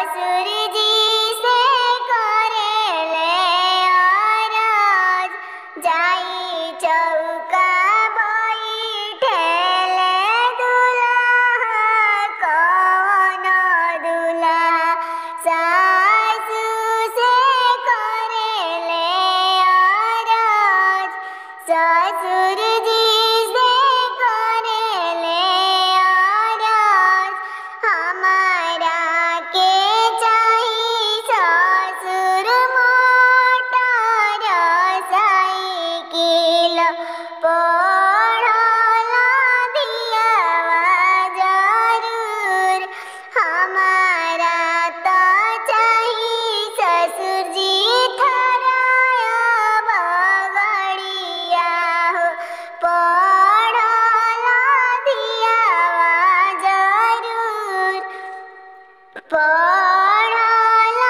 ससुर जी से करेले अरज, जाई चौका बैठेले दुल्हा कौन दुल्हा। सासु से करेले अरज, ससुर जी से करेले अरज, हमारा के चाही ससुर मोटर साइकिल, पढ़ल दियावा जरूर। हमारा तो चाही ससुर जी थरया बगड़िया हो, पढ़ल दियावा जरूर, पढ़ल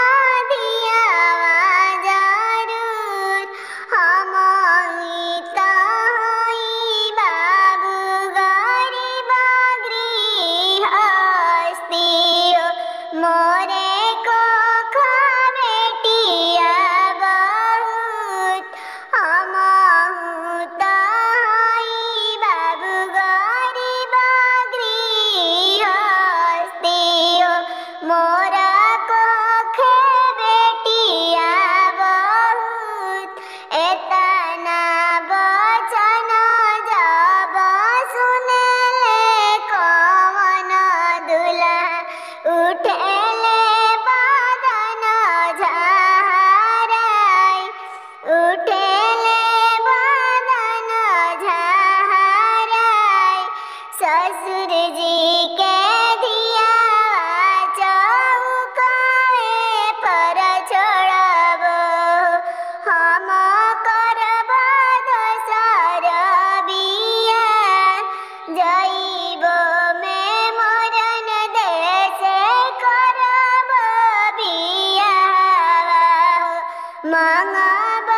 दियावा जरूर। हमही तो हई बाबू गरीब गृहस्थी हो, मोरे कोख बेटिया बहुत। हमहू तो हई बाबू गरीब गृहस्थी हो, मोरा कोखे बेटिया बहुत। एतना बचन जब सुनेले कौन दुल्हा, उठेले बदन झाराई, उठेले बदन झाराई। ससुर जी के दियावा चौकाए पर छोड़बो, हम करब दोसर बिया। जइबो में मरन देशे करब बियावा, मांगब